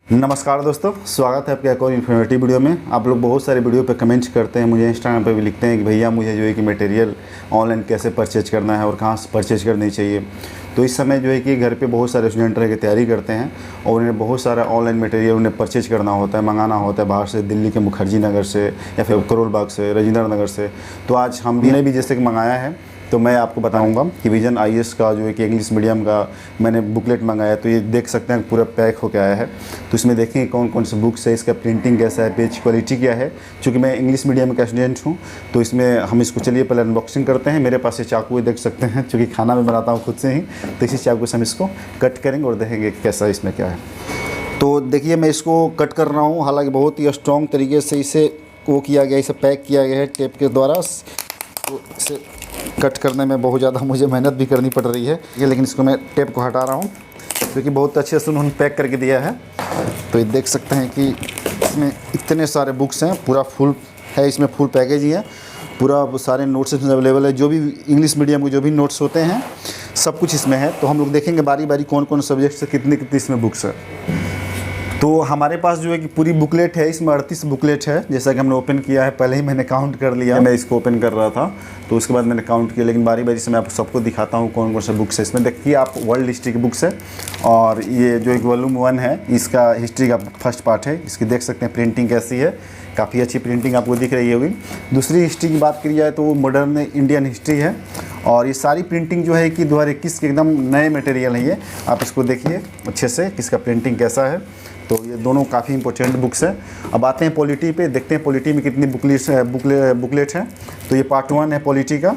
नमस्कार दोस्तों, स्वागत है आपके एक और इन्फॉर्मेटिव वीडियो में। आप लोग बहुत सारे वीडियो पे कमेंट्स करते हैं, मुझे इंस्टाग्राम पे भी लिखते हैं कि भैया मुझे जो है कि मटेरियल ऑनलाइन कैसे परचेज करना है और कहाँ से परचेज करनी चाहिए। तो इस समय जो है कि घर पे बहुत सारे स्टूडेंट रह के तैयारी करते हैं और उन्हें बहुत सारा ऑनलाइन मटेरियल उन्हें परचेज करना होता है, मंगाना होता है बाहर से, दिल्ली के मुखर्जी नगर से या फिर करोल बाग से, राजेंद्र नगर से। तो आज हमने भी जैसे कि मंगाया है, तो मैं आपको बताऊंगा कि विजन आईएएस का जो है कि इंग्लिश मीडियम का मैंने बुकलेट मंगाया। तो ये देख सकते हैं पूरा पैक होकर आया है। तो इसमें देखेंगे कौन कौन से बुक्स है, इसका प्रिंटिंग कैसा है, पेज क्वालिटी क्या है। चूँकि मैं इंग्लिश मीडियम का स्टूडेंट हूँ तो इसमें हम इसको चलिए पहले अनबॉक्सिंग करते हैं। मेरे पास ये चाकू देख सकते हैं, चूँकि खाना मैं बनाता हूँ खुद से ही, तो इसी चाकू से हम इसको कट करेंगे और देखेंगे कैसा इसमें क्या है। तो देखिए मैं इसको कट कर रहा हूँ, हालाँकि बहुत ही स्ट्रॉन्ग तरीके से इसे वो किया गया, इसे पैक किया गया है टेप के द्वारा। तो इसे कट करने में बहुत ज़्यादा मुझे मेहनत भी करनी पड़ रही है ये, लेकिन इसको मैं टेप को हटा रहा हूँ क्योंकि बहुत अच्छे से उन्होंने पैक करके दिया है। तो ये देख सकते हैं कि इसमें इतने सारे बुक्स हैं, पूरा फुल है, इसमें फुल पैकेज ही है, पूरा सारे नोट्स इसमें अवेलेबल है। जो भी इंग्लिश मीडियम के जो भी नोट्स होते हैं सब कुछ इसमें है। तो हम लोग देखेंगे बारी बारी कौन कौन सब्जेक्ट से कितनी कितनी इसमें बुक्स है। तो हमारे पास जो है कि पूरी बुकलेट है, इसमें 38 बुकलेट है। जैसा कि हमने ओपन किया है, पहले ही मैंने काउंट कर लिया, मैं इसको ओपन कर रहा था तो उसके बाद मैंने काउंट किया, लेकिन बारी बारी से मैं आप सबको दिखाता हूँ कौन कौन से बुक्स है इसमें। देखिए आप, वर्ल्ड हिस्ट्री की बुक्स है और ये जो एक वॉल्यूम 1 है, इसका हिस्ट्री का फर्स्ट पार्ट है। इसकी देख सकते हैं प्रिंटिंग कैसी है, काफ़ी अच्छी प्रिंटिंग आपको दिख रही होगी। दूसरी हिस्ट्री की बात की जाए तो वो मॉडर्न इंडियन हिस्ट्री है और ये सारी प्रिंटिंग जो है कि 2021 के एकदम नए मटेरियल है ये। आप इसको देखिए अच्छे से किसका प्रिंटिंग कैसा है। तो ये दोनों काफ़ी इंपॉर्टेंट बुक्स हैं। अब आते हैं पॉलिटी पे, देखते हैं पॉलिटी में कितनी बुकलेट है। तो ये पार्ट 1 है पॉलिटी का,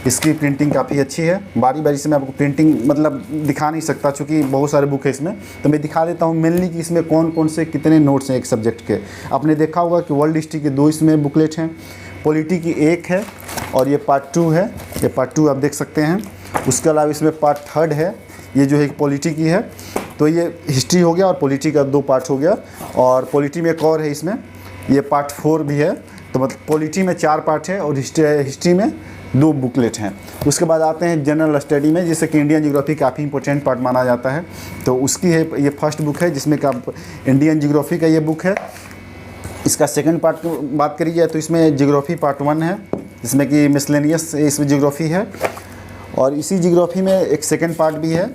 इसकी प्रिंटिंग काफ़ी अच्छी है। बारी बारी से मैं आपको प्रिंटिंग मतलब दिखा नहीं सकता चूँकि बहुत सारे बुक है इसमें, तो मैं दिखा देता हूँ मेनली कि इसमें कौन कौन से कितने नोट्स हैं एक सब्जेक्ट के। आपने देखा होगा कि वर्ल्ड हिस्ट्री के 2 इसमें बुकलेट हैं, पॉलिटी की 1 है और ये पार्ट 2 है। ये पार्ट 2 आप देख सकते हैं। उसके अलावा इसमें पार्ट 3 है, ये जो है पॉलिटी की है। तो ये हिस्ट्री हो गया और पॉलिटी का 2 पार्ट हो गया। और पॉलिटी में एक और है इसमें, ये पार्ट 4 भी है। तो मतलब पॉलिटी में 4 पार्ट है और हिस्ट्री में 2 बुकलेट हैं। उसके बाद आते हैं जनरल स्टडी में, जैसे कि इंडियन ज्योग्राफी काफ़ी इंपॉर्टेंट पार्ट माना जाता है। तो उसकी है ये फर्स्ट बुक है जिसमें का इंडियन ज्योग्राफी का ये बुक है। इसका सेकंड पार्ट की बात करी जाए तो इसमें ज्योग्राफी पार्ट 1 है, जिसमें कि मिसलेनियस इसमें ज्योग्राफी है। और इसी ज्योग्राफी में एक सेकंड पार्ट भी है।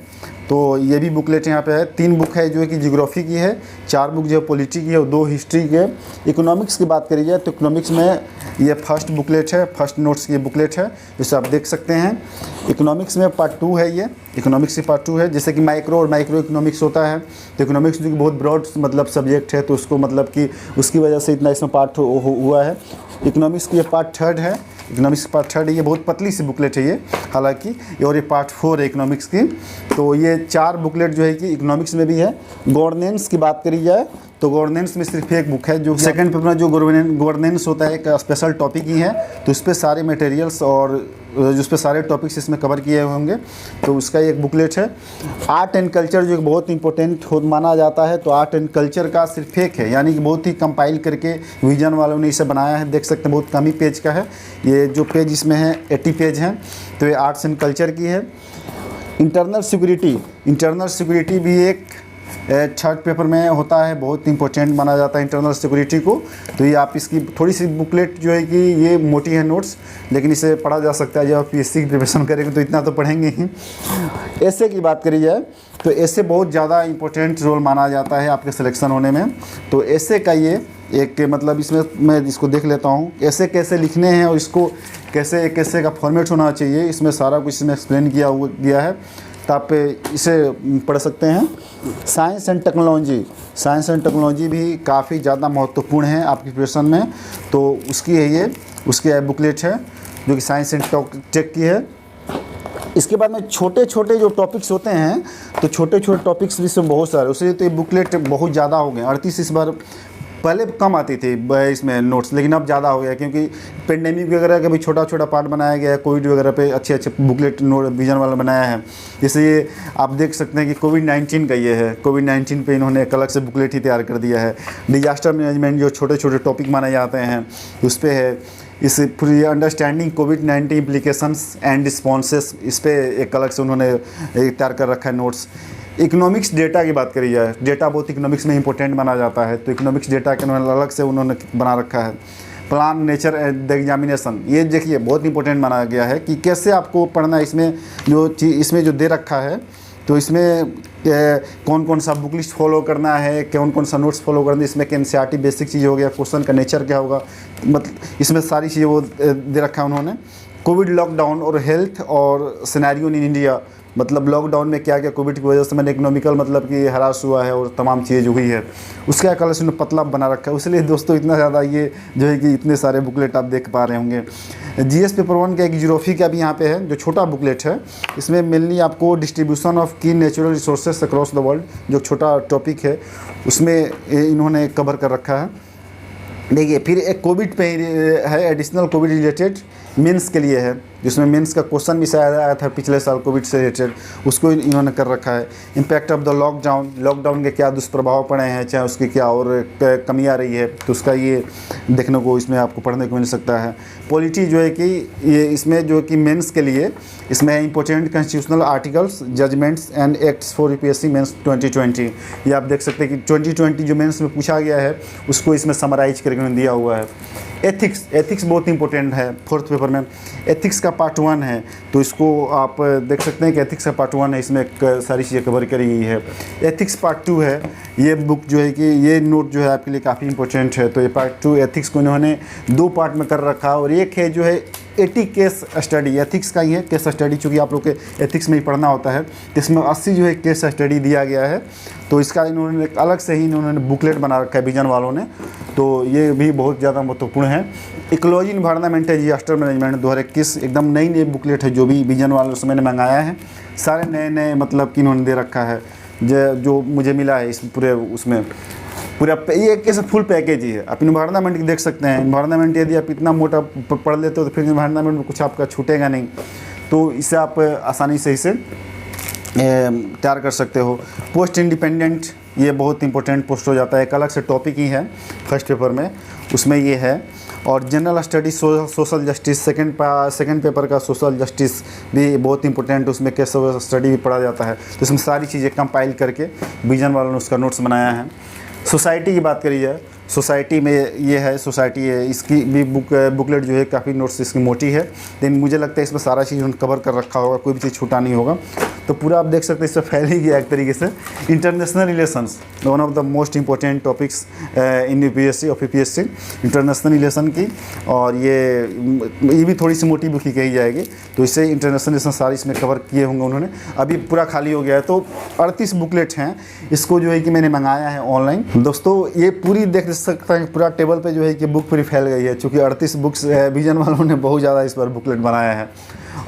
तो ये भी बुकलेट यहाँ पे है। 3 बुक है जो है कि ज्योग्राफी की है, 4 बुक जो है पॉलिटी की है और 2 हिस्ट्री के। इकोनॉमिक्स की बात करी जाए तो इकोनॉमिक्स में ये फर्स्ट बुकलेट है, फर्स्ट नोट्स की बुकलेट है, जिसे आप देख सकते हैं। इकोनॉमिक्स में पार्ट 2 है, ये इकोनॉमिक्स की पार्ट 2 है। जैसे कि माइक्रो और माइक्रो इकोनॉमिक्स होता है, तो इकोनॉमिक्स जो कि बहुत ब्रॉड मतलब सब्जेक्ट है, तो उसको मतलब कि उसकी वजह से इतना इसमें पार्ट हुआ है। इकोनॉमिक्स की ये पार्ट 3 है, इकोनॉमिक्स पार्ट 3 है। ये बहुत पतली सी बुकलेट है ये हालांकि, और ये पार्ट 4 है इकोनॉमिक्स की। तो ये 4 बुकलेट जो है कि इकोनॉमिक्स में भी है। गवर्नेंस की बात करी जाए तो गवर्नेंस में सिर्फ एक बुक है, जो सेकंड पेपर में जो गवर्नेंस होता है एक स्पेशल टॉपिक ही है। तो उस पर सारे मटेरियल्स और उस पर सारे टॉपिक्स इसमें कवर किए हुए होंगे। तो उसका एक बुकलेट है। आर्ट एंड कल्चर जो बहुत इंपॉर्टेंट माना जाता है, तो आर्ट एंड कल्चर का सिर्फ एक है, यानी कि बहुत ही कंपाइल करके विजन वालों ने इसे बनाया है। देख सकते हैं बहुत कम ही पेज का है, ये जो पेज इसमें है 80 पेज हैं। तो ये आर्ट्स एंड कल्चर की है। इंटरनल सिक्योरिटी भी एक 3rd पेपर में होता है, बहुत इंपॉर्टेंट माना जाता है इंटरनल सिक्योरिटी को। तो ये आप इसकी थोड़ी सी बुकलेट जो है कि ये मोटी है नोट्स, लेकिन इसे पढ़ा जा सकता है। जब आप पीएससी की प्रिपरेशन करेंगे तो इतना तो पढ़ेंगे ही। ऐसे की बात करी जाए तो ऐसे बहुत ज़्यादा इंपॉर्टेंट रोल माना जाता है आपके सिलेक्शन होने में। तो ऐसे का ये एक मतलब इसमें मैं इसको देख लेता हूँ, ऐसे कैसे लिखने हैं और इसको कैसे कैसे का फॉर्मेट होना चाहिए, इसमें सारा कुछ इसमें एक्सप्लेन गया है। तो आप इसे पढ़ सकते हैं। साइंस एंड टेक्नोलॉजी भी काफ़ी ज़्यादा महत्वपूर्ण है आपकी प्रिपरेशन में। तो उसकी है ये, उसकी बुकलेट है जो कि साइंस एंड टेक की है। इसके बाद में छोटे छोटे जो टॉपिक्स होते हैं, तो छोटे छोटे टॉपिक्स भी इसमें बहुत सारे, उसलिए तो ये बुकलेट बहुत ज़्यादा हो गए। 38 इस बार, पहले कम आती थी इसमें नोट्स, लेकिन अब ज़्यादा हो गया क्योंकि पेंडेमिक वगैरह का भी छोटा छोटा पार्ट बनाया गया है। कोविड वगैरह पे अच्छे अच्छे बुकलेट नोट विजन वाला बनाया है। जैसे ये आप देख सकते हैं कि कोविड-19 का ये है, कोविड-19 पे इन्होंने एक अलग से बुकलेट ही तैयार कर दिया है। डिजास्टर मैनेजमेंट जो छोटे छोटे टॉपिक माने जाते हैं उस पर है। इस पूरी understanding covid implications and responses, इस पर एक अलग से उन्होंने तैयार कर रखा है नोट्स। इकोनॉमिक्स डेटा की बात करी जाए, डेटा बहुत इकोनॉमिक्स में इंपॉर्टेंट माना जाता है, तो इकोनॉमिक्स डेटा के अलग से उन्होंने बना रखा है। प्लान नेचर द एग्जामिनेशन, ये देखिए बहुत इंपॉर्टेंट माना गया है कि कैसे आपको पढ़ना है। इसमें जो चीज़ इसमें जो दे रखा है, तो इसमें कौन कौन सा बुक लिस्ट फॉलो करना है, कौन कौन सा नोट्स फॉलो करना है, इसमें एनसीईआरटी बेसिक चीज़ हो गया, क्वेश्चन का नेचर क्या होगा, मतलब इसमें सारी चीज़ें वो दे रखा है उन्होंने। कोविड लॉकडाउन और हेल्थ और सिनेरियो इन इंडिया, मतलब लॉकडाउन में क्या क्या कोविड की वजह से मैंने इकोनॉमिकल मतलब कि हरास हुआ है और तमाम चीज़ें जो हुई है, उसका कलेक्शन ने पतला बना रखा है। इसलिए दोस्तों इतना ज़्यादा ये जो है कि इतने सारे बुकलेट आप देख पा रहे होंगे। जीएस पेपर 1 का एक जीरोफी का भी यहाँ पे है, जो छोटा बुकलेट है। इसमें मेनली आपको डिस्ट्रीब्यूशन ऑफ की natural resources across the world, जो छोटा टॉपिक है उसमें इन्होंने कवर कर रखा है। देखिए फिर एक कोविड पे है, एडिशनल कोविड रिलेटेड मेंस के लिए है, जिसमें मेंस का क्वेश्चन भी शायद आया था पिछले साल कोविड से रिलेटेड, उसको इन्होंने कर रखा है। Impact of the lockdown, lockdown के क्या दुष्प्रभाव पड़े हैं, चाहे उसकी क्या और कमी आ रही है, तो उसका ये देखने को इसमें आपको पढ़ने को मिल सकता है। पॉलिटी जो है कि ये इसमें जो कि मेंस के लिए इसमें important constitutional articles, judgments and acts for UPSC mains 2020, ये आप देख सकते हैं कि 2020 जो मेंस में पूछा गया है उसको इसमें समराइज करके दिया हुआ है। एथिक्स बहुत इंपॉर्टेंट है, 4th पेपर में एथिक्स का पार्ट 1 है, तो इसको आप देख सकते हैं कि एथिक्स का पार्ट 1 है, इसमें सारी चीज़ें कवर करी गई है। एथिक्स पार्ट 2 है, ये बुक जो है कि ये नोट जो है आपके लिए काफ़ी इंपॉर्टेंट है। तो ये पार्ट 2 एथिक्स को इन्होंने 2 पार्ट में कर रखा, और एक है जो है 80 केस स्टडी, एथिक्स का ही है केस स्टडी, चूँकि आप लोग के एथिक्स में ही पढ़ना होता है, इसमें 80 जो है केस स्टडी दिया गया है। तो इसका इन्होंने अलग से ही इन्होंने बुकलेट बना रखा है विजन वालों ने, तो ये भी बहुत ज़्यादा महत्वपूर्ण है। इकोलॉजी इन्वायरमेंट डिजास्टर मैनेजमेंट 2021 एकदम नई बुकलेट है, जो भी विजन वालों से मैंने मंगाया है, सारे नए मतलब कि इन्होंने दे रखा है। जो मुझे मिला है इस पूरे उसमें पूरा ये एक ऐसा फुल पैकेज ही है। आप इन्वायरमेंट की देख सकते हैं, इन्वायरमेंट यदि आप इतना मोटा पढ़ लेते हो तो फिर इन्वायरमेंट में कुछ आपका छूटेगा नहीं, तो इससे आप आसानी से इसे तैयार कर सकते हो। पोस्ट इंडिपेंडेंट, ये बहुत इंपॉर्टेंट पोस्ट हो जाता है, एक अलग से टॉपिक ही है 1st पेपर में, उसमें ये है। और general study social justice, second paper का सोशल जस्टिस भी बहुत इंपॉर्टेंट, उसमें केस स्टडी भी पढ़ा जाता है, तो इसमें सारी चीज़ें कंपाइल करके विजन वालों ने उसका नोट्स बनाया है। सोसाइटी की बात करी जाए, सोसाइटी में ये है, सोसाइटी है, इसकी भी बुकलेट जो है काफ़ी नोट्स इसकी मोटी है, लेकिन मुझे लगता है इसमें सारा चीज़ उन्होंने कवर कर रखा होगा, कोई भी चीज़ छूटा नहीं होगा। तो पूरा आप देख सकते हैं इसमें फैल ही गया एक तरीके से। International relations, one of the most important topics in UPSC और पीपीएससी, इंटरनेशनल रिलेशन की, और ये भी थोड़ी सी मोटी बुक ही कही जाएगी, तो इससे इंटरनेशनल रिलेशन सारी इसमें कवर किए होंगे उन्होंने। अभी पूरा खाली हो गया है, तो 38 बुकलेट हैं, इसको जो है कि मैंने मंगाया है ऑनलाइन। दोस्तों ये पूरी देख सकता है, पूरा टेबल पे जो है कि बुक पूरी फैल गई है, चूँकि 38 बुक्स विजन वालों ने बहुत ज़्यादा इस पर बुकलेट बनाया है।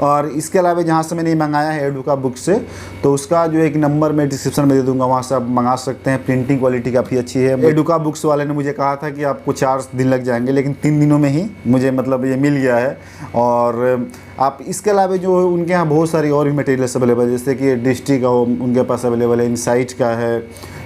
और इसके अलावा जहाँ से मैंने मंगाया है एडुका बुक से, तो उसका जो एक नंबर मैं डिस्क्रिप्शन में दे दूंगा, वहाँ से आप मंगा सकते हैं। प्रिंटिंग क्वालिटी काफ़ी अच्छी है। एडुका बुक्स वाले ने मुझे कहा था कि आपको 4 दिन लग जाएंगे, लेकिन 3 दिनों में ही मुझे मतलब ये मिल गया है। और आप इसके अलावा जो उनके यहाँ बहुत सारी और भी मटेरियल्स अवेलेबल है, जैसे कि डिस्ट्रिक्ट का उनके पास अवेलेबल है, इनसाइट का है,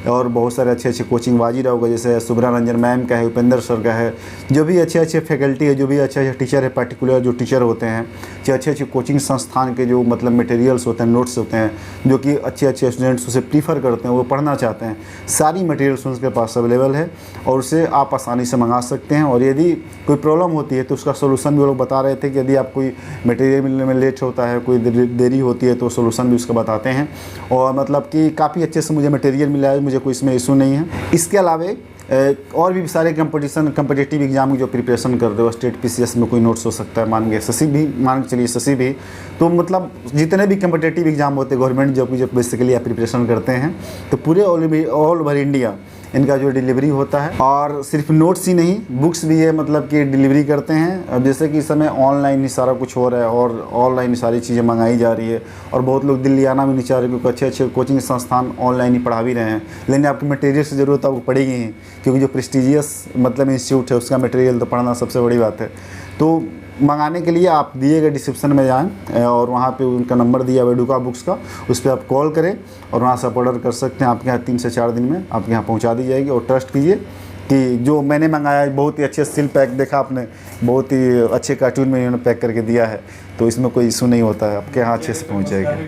और बहुत सारे अच्छे कोचिंग वाजिरा होगा, जैसे सुब्रा रंजन मैम का है, उपेंद्र सर का है, जो भी अच्छे फैकल्टी है, जो भी अच्छे टीचर है, पर्टिकुलर जो टीचर होते हैं, जो अच्छे कोचिंग संस्थान के जो मतलब मटेरियल्स होते हैं, नोट्स होते हैं, जो कि अच्छे स्टूडेंट्स उसे प्रीफर करते हैं, वो पढ़ना चाहते हैं, सारी मटेरियल्स उनके पास अवेलेबल है, और उसे आप आसानी से मंगा सकते हैं। और यदि कोई प्रॉब्लम होती है तो उसका सोल्यूशन भी वो लोग बता रहे थे कि यदि आप कोई मटेरियल मिलने में लेट होता है, कोई देरी होती है, तो सोल्यूशन भी उसका बताते हैं। और मतलब कि काफ़ी अच्छे से मुझे मटेरियल मिला है, मुझे कोई इसमें इशू नहीं है। इसके अलावा और भी सारे कम्पिटिटिव एग्जाम की जो प्रिपरेशन कर रहे हो, स्टेट पीसीएस में कोई नोट्स हो सकता है, मान के एसएससी भी, मान के चलिए एसएससी भी, तो मतलब जितने भी कम्पिटिटिव एग्जाम होते हैं गवर्नमेंट जॉब की, जो बेसिकली आप प्रिपरेशन करते हैं, तो पूरे ऑल ओवर इंडिया इनका जो डिलीवरी होता है। और सिर्फ नोट्स ही नहीं, बुक्स भी है, मतलब कि डिलीवरी करते हैं। अब जैसे कि इस समय ऑनलाइन ही सारा कुछ हो रहा है, और ऑनलाइन ही सारी चीज़ें मंगाई जा रही है, और बहुत लोग दिल्ली आना भी नहीं चाह रहे, क्योंकि अच्छे कोचिंग संस्थान ऑनलाइन ही पढ़ा भी रहे हैं। लेकिन आपकी मटेरियल की ज़रूरत आपको पड़ेगी ही, क्योंकि जो प्रेस्टिजियस मतलब इंस्टीट्यूट है उसका मटेरियल तो पढ़ना सबसे बड़ी बात है। तो मंगाने के लिए आप दिए गए डिस्क्रिप्शन में जाएं, और वहाँ पे उनका नंबर दिया हुआ है एडुका बुक्स का, उस पर आप कॉल करें और वहाँ से आप ऑर्डर कर सकते हैं। आपके यहाँ 3 से 4 दिन में आपके यहाँ पहुँचा दी जाएगी। और ट्रस्ट कीजिए कि जो मैंने मंगाया है बहुत ही अच्छे सील पैक, देखा आपने, बहुत ही अच्छे कार्टून में इन्होंने पैक करके दिया है, तो इसमें कोई इशू नहीं होता है, आपके यहाँ अच्छे से पहुँच जाएगी।